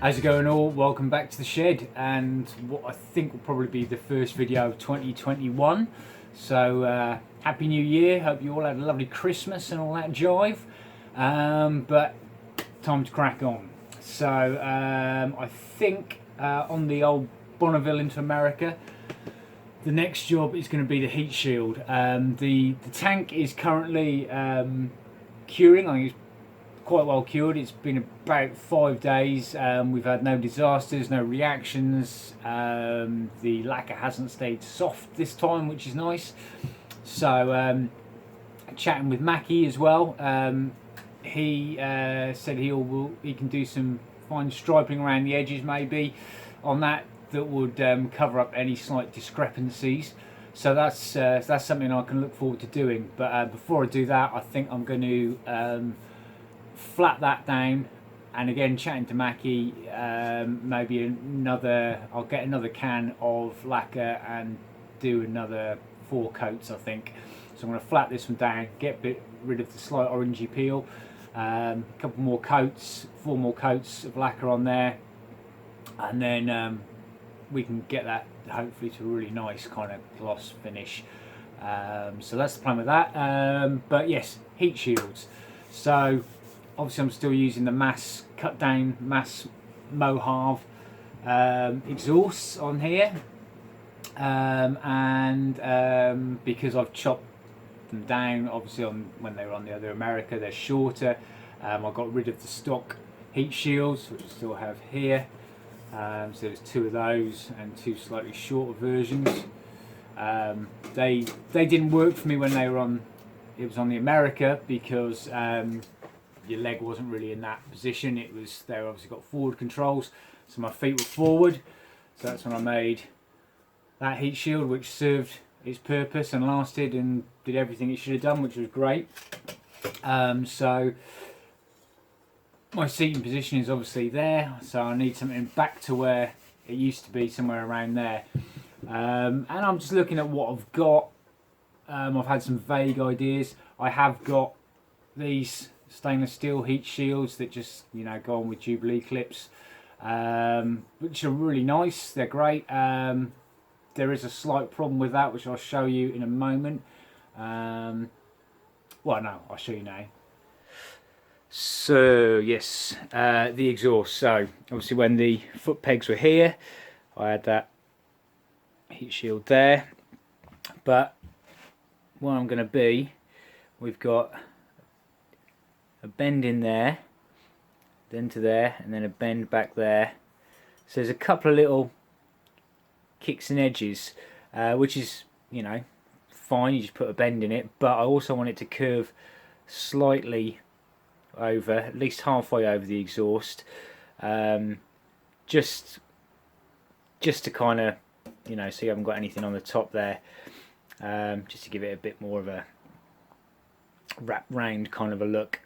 How's it going all? Welcome back to the shed and what I think will probably be the first video of 2021. So Happy New Year, hope you all had a lovely Christmas and all that jive. But time to crack on. So I think on the old Bonneville America, the next job is going to be the heat shield. The tank is currently curing. I think it's quite well cured. It's been about 5 days. We've had no disasters, no reactions. The lacquer hasn't stayed soft this time, which is nice. So chatting with Mackie as well, he said he can do some fine striping around the edges maybe on that would cover up any slight discrepancies. So that's something I can look forward to doing. But before I do that, I think I'm going to flat that down, and again chatting to Mackie, maybe I'll get another can of lacquer and do another 4 coats I think. So I'm going to flat this one down, get rid of the slight orangey peel, a couple more coats, 4 more coats of lacquer on there, and then we can get that hopefully to a really nice kind of gloss finish. So that's the plan with that. But yes, heat shields. So obviously I'm still using the mass cut down mass Mohave exhausts on here, and because I've chopped them down obviously when they were on the other America, they're shorter. I got rid of the stock heat shields, which I still have here. So there's 2 of those and 2 slightly shorter versions. They didn't work for me when they were on. It was on the America because your leg wasn't really in that position. They obviously got forward controls, so my feet were forward. So that's when I made that heat shield, which served its purpose and lasted and did everything it should have done, which was great. So my seating position is obviously there, so I need something back to where it used to be, somewhere around there. And I'm just looking at what I've got. I've had some vague ideas. I have got these stainless steel heat shields that just go on with Jubilee clips, which are really nice. They're great. There is a slight problem with that, which I'll show you in a moment. Well, no, I'll show you now. So yes, the exhaust. So obviously when the foot pegs were here, I had that heat shield there, but what I'm going to be, we've got a bend in there, then to there, and then a bend back there. So there's a couple of little kicks and edges, which is fine. You just put a bend in it, but I also want it to curve slightly over, at least halfway over the exhaust, just to kind of so you haven't got anything on the top there, just to give it a bit more of a wrap round kind of a look.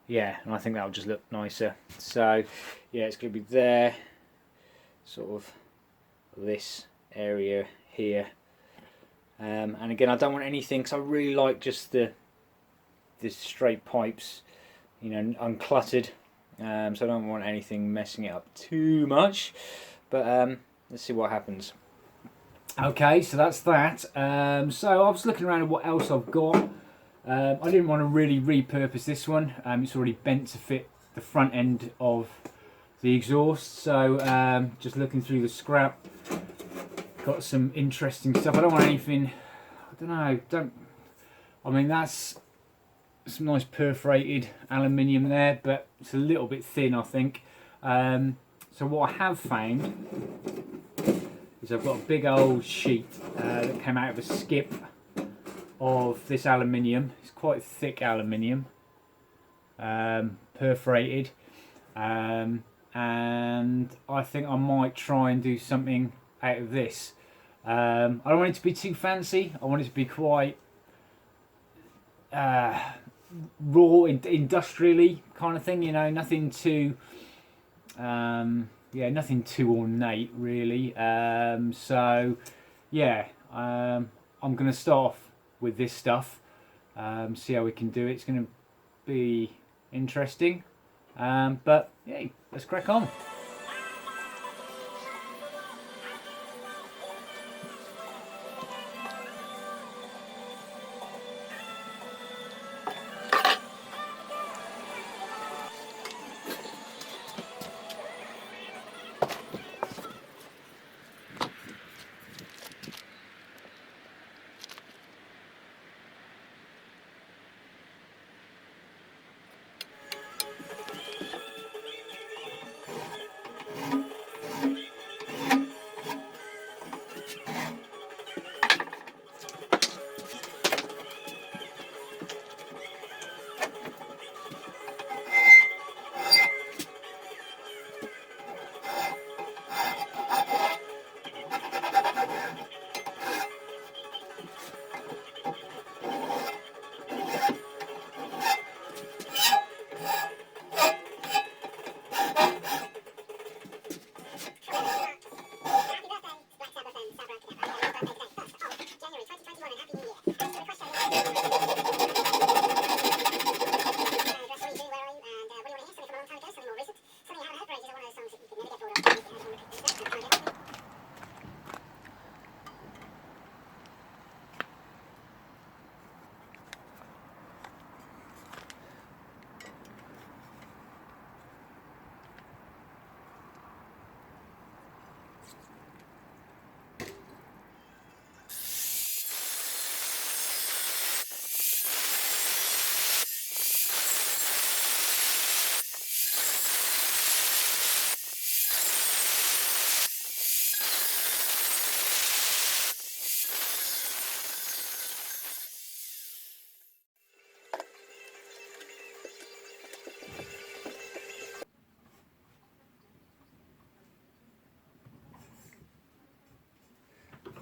Yeah, and I think that'll just look nicer. So yeah, it's going to be there, sort of this area here, and again I don't want anything, because I really like just the straight pipes, uncluttered. So I don't want anything messing it up too much, but let's see what happens. Okay, so that's that. So I was looking around at what else I've got. I didn't want to really repurpose this one. It's already bent to fit the front end of the exhaust. So just looking through the scrap, got some interesting stuff. I don't want anything. I don't know. I mean, that's some nice perforated aluminium there, but it's a little bit thin, I think. So what I have found is I've got a big old sheet that came out of a skip of this aluminium. It's quite thick aluminium, perforated, and I think I might try and do something out of this. I don't want it to be too fancy. I want it to be quite raw, industrially kind of thing. Nothing too nothing too ornate really. So yeah, I'm going to start off with this stuff, see how we can do it. It's going to be interesting. But yeah, let's crack on.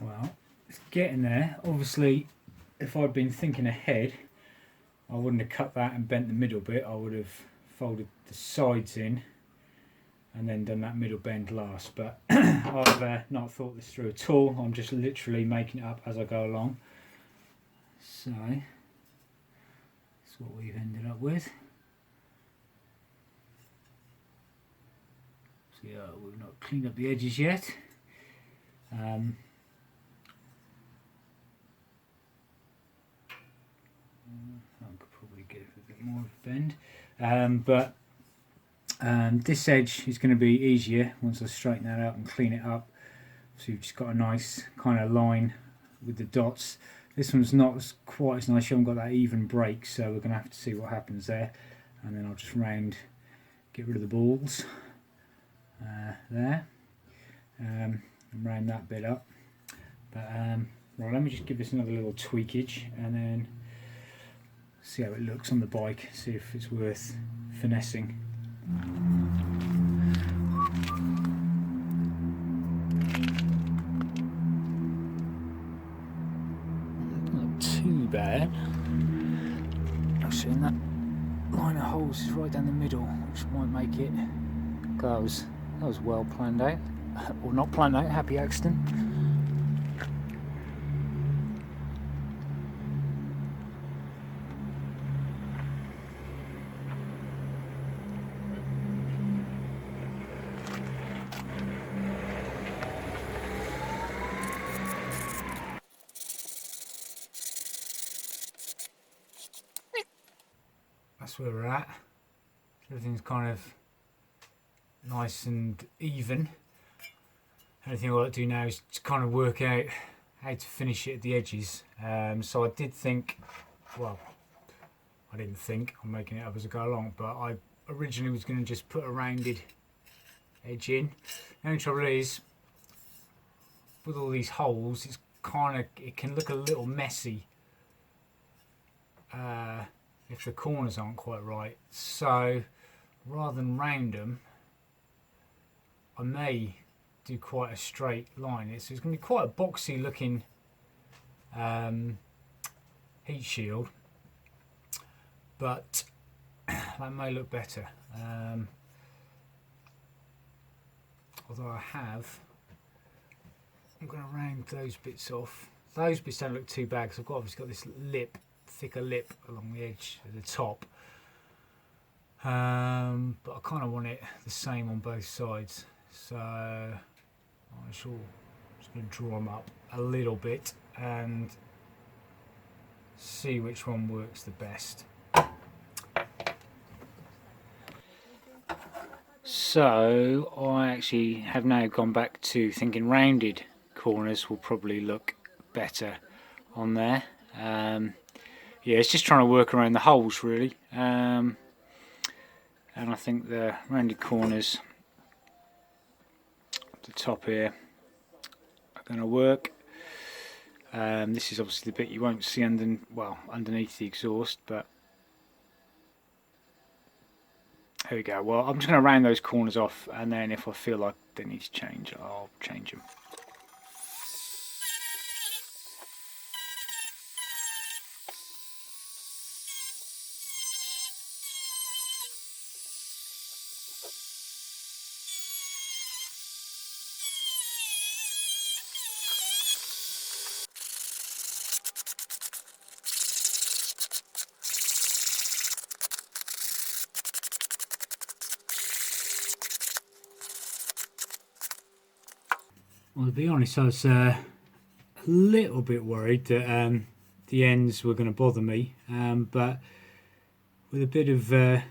Well, it's getting there. Obviously, if I'd been thinking ahead, I wouldn't have cut that and bent the middle bit. I would have folded the sides in and then done that middle bend last. But I've not thought this through at all. I'm just literally making it up as I go along. So, that's what we've ended up with. So yeah, we've not cleaned up the edges yet. I could probably give it a bit more of a bend, but this edge is going to be easier once I straighten that out and clean it up. So you've just got a nice kind of line with the dots. This one's not quite as nice, you haven't got that even break, so we're going to have to see what happens there. And then I'll just get rid of the balls there, and round that bit up. But right, let me just give this another little tweakage and then see how it looks on the bike, see if it's worth finessing. Not too bad. Actually, that line of holes is right down the middle, which might make it go. That was well planned out, or not planned out, happy accident. That's where we're at. Everything's kind of nice and even. Anything I've got to do now is to kind of work out how to finish it at the edges. So I did think, well, I didn't think, I'm making it up as I go along, but I originally was going to just put a rounded edge in. The only trouble is, with all these holes, it can look a little messy if the corners aren't quite right. So rather than round them, I may do quite a straight line. So it's going to be quite a boxy looking heat shield, but that may look better. Although I'm going to round those bits off. Those bits don't look too bad because I've obviously got this thicker lip along the edge at the top. but I kind of want it the same on both sides, so I'm just going to draw them up a little bit and see which one works the best. So I actually have now gone back to thinking rounded corners will probably look better on there. Yeah, it's just trying to work around the holes really, and I think the rounded corners at the top here are going to work. This is obviously the bit you won't see underneath the exhaust, but here we go. Well, I'm just going to round those corners off, and then if I feel like they need to change, I'll change them. Well, to be honest, I was a little bit worried that the ends were going to bother me, but with a bit of I've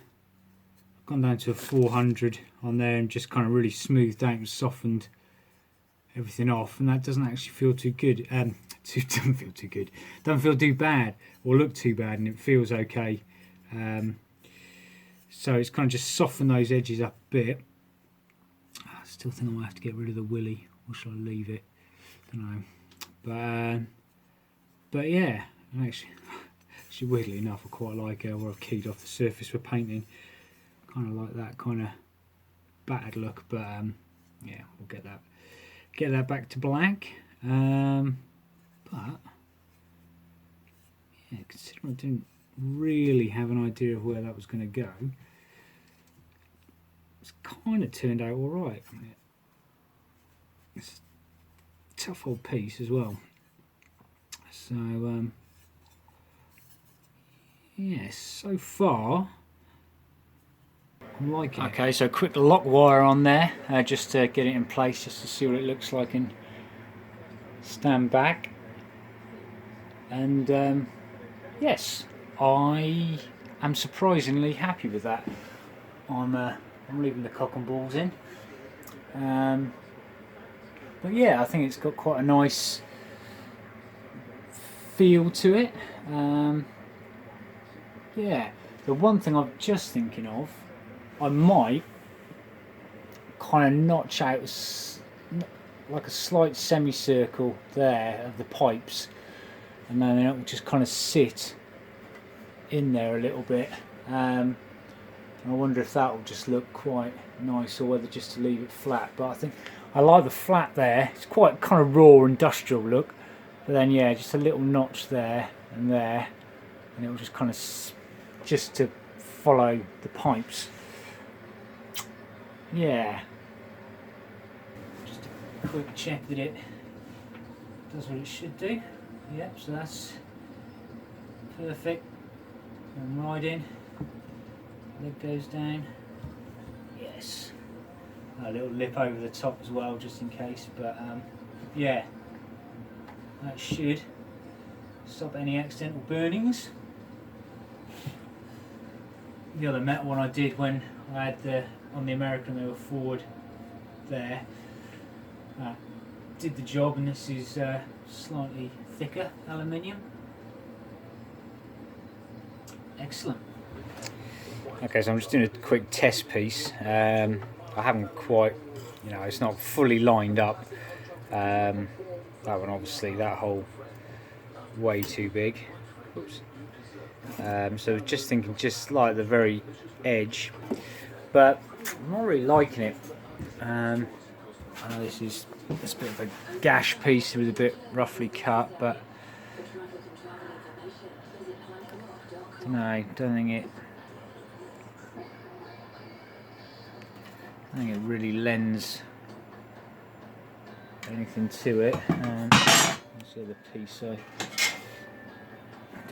gone down to a 400 on there and just kind of really smoothed out and softened everything off, and that doesn't actually feel too good. Doesn't feel too good. Doesn't feel too bad or look too bad, and it feels okay. So it's kind of just softened those edges up a bit. I still think I might have to get rid of the willy, or shall I leave it? Don't know. But yeah, and actually weirdly enough, I quite like where I've keyed off the surface for painting. Kind of like that kind of battered look, but yeah, we'll get that back to black. But yeah, considering I didn't really have an idea of where that was going to go, it's kind of turned out all right. It's a tough old piece as well. So yeah, so far I'm liking it. Okay, so quick lock wire on there, just to get it in place, just to see what it looks like and stand back. And yes, I am surprisingly happy with that. I'm leaving the cock and balls in. But yeah, I think it's got quite a nice feel to it. Yeah, the one thing I'm just thinking of, I might kind of notch out like a slight semicircle there of the pipes, and then it will just kind of sit in there a little bit. I wonder if that will just look quite nice, or whether just to leave it flat. But I think I like the flat there. It's quite kind of raw industrial look, but then yeah, just a little notch there, and it will just kind of just to follow the pipes. Yeah, just a quick check that it does what it should do. Yep, so that's perfect. And right in, leg goes down. Yes, a little lip over the top as well, just in case. But yeah, that should stop any accidental burnings. The other metal one I did when I had on the American, they were forward there. Did the job, and this is slightly thicker aluminium. Excellent. Okay, so I'm just doing a quick test piece. I haven't quite, it's not fully lined up. That one, obviously, that hole way too big. Oops. So just thinking, just like the very edge, but I'm not really liking it. I know this is a bit of a gash piece with a bit roughly cut, but I don't think it really lends anything to it. Let's see the piece. So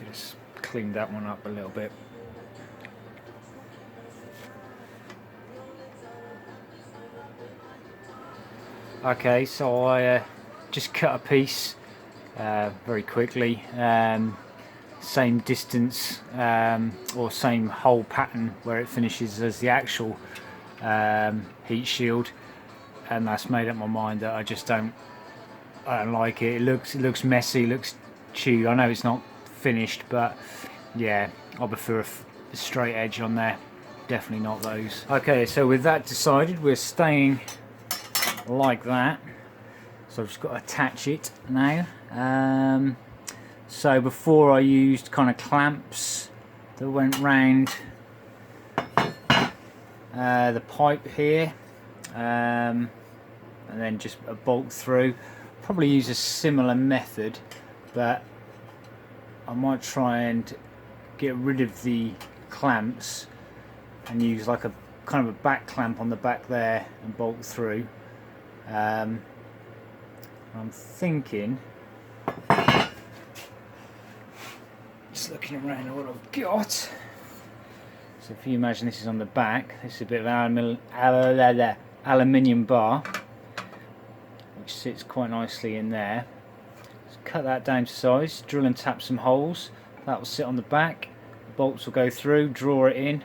just cleaned that one up a little bit. Okay, so I just cut a piece very quickly, same distance or same hole pattern where it finishes as the actual heat shield, and that's made up my mind that I don't like it. It looks messy, looks chewed. I know it's not finished, but yeah, I prefer a straight edge on there. Definitely not those. Okay, so with that decided, we're staying like that. So I've just got to attach it now. So before I used kind of clamps that went round the pipe here, and then just a bolt through. Probably use a similar method, but I might try and get rid of the clamps and use like a kind of a back clamp on the back there and bolt through. I'm thinking, just looking around at what I've got. So if you imagine this is on the back, this is a bit of aluminium bar, which sits quite nicely in there. Just cut that down to size, drill and tap some holes. That will sit on the back. The bolts will go through, draw it in.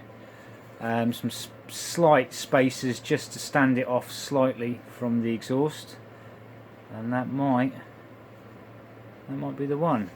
Some slight spacers just to stand it off slightly from the exhaust, and that might be the one.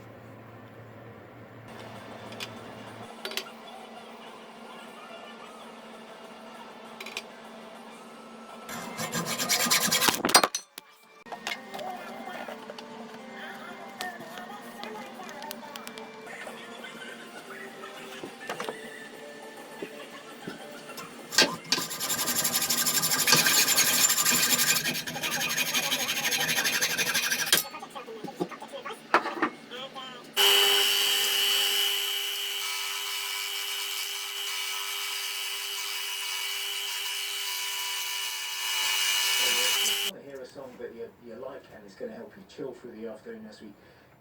Want to hear a song that you like and it's going to help you chill through the afternoon as we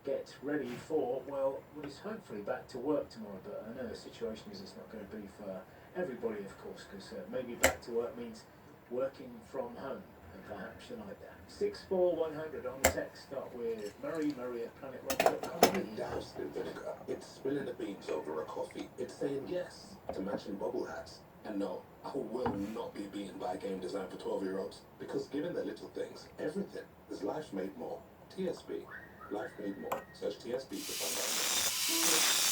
get ready for, well, what is hopefully back to work tomorrow. But I know the situation is it's not going to be for everybody, of course, because maybe back to work means working from home, and perhaps you like that. 64100 on text. Start with Murray at planetrock.com. It's doused in vinegar. It's spilling the beans over a coffee. It's saying yes to matching bubble hats. And no, I will not be beaten by a game designed for 12-year-olds. Because given the little things, everything is life made more. TSB. Life made more. Search TSB to find out more.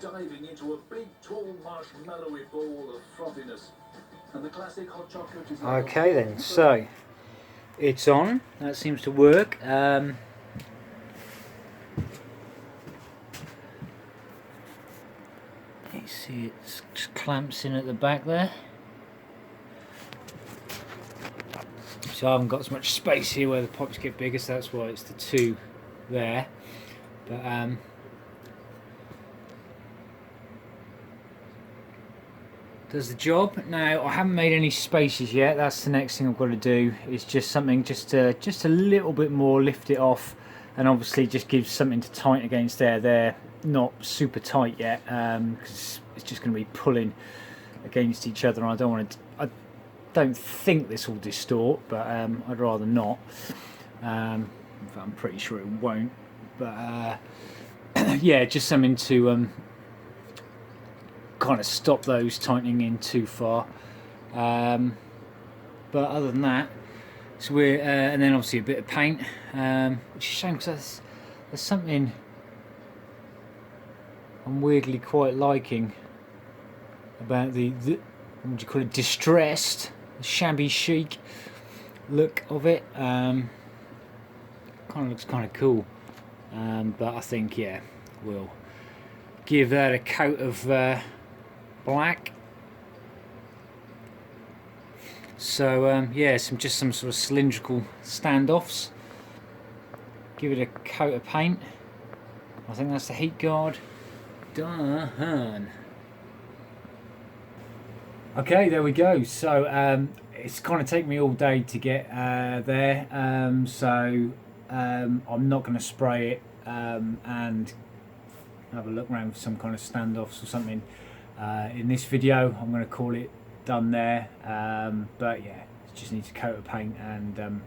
diving into a big, tall, marshmallowy ball of frothiness. And the classic hot chocolate is like Okay then, so it's on. That seems to work. You see it just clamps in at the back there. So I haven't got as much space here where the pipes get bigger, so that's why it's the two there. But does the job. Now I haven't made any spaces yet. That's the next thing I've got to do. Is just something just a little bit more, lift it off, and obviously just give something to tighten against there. They're not super tight yet because it's just going to be pulling against each other, and I don't want to. I don't think this will distort, but I'd rather not. In fact, I'm pretty sure it won't. But yeah, just something to kind of stop those tightening in too far. But other than that, so we're and then obviously a bit of paint, which is a shame because there's something I'm weirdly quite liking about the what would you call it, distressed, shabby chic look of it. Kind of looks kind of cool, but I think yeah, we'll give that a coat of black. So yeah, just some sort of cylindrical standoffs. Give it a coat of paint. I think that's the heat guard done. Okay, there we go. So it's going to take me all day to get there. So I'm not going to spray it and have a look around for some kind of standoffs or something. In this video, I'm going to call it done there. But yeah, it just needs a coat of paint and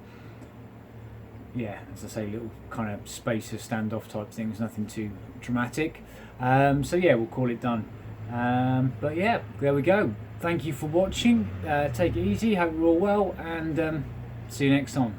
yeah, as I say, little kind of spacer standoff type things, nothing too dramatic. So yeah, we'll call it done. But yeah, there we go. Thank you for watching. Take it easy, hope you're all well, and see you next time.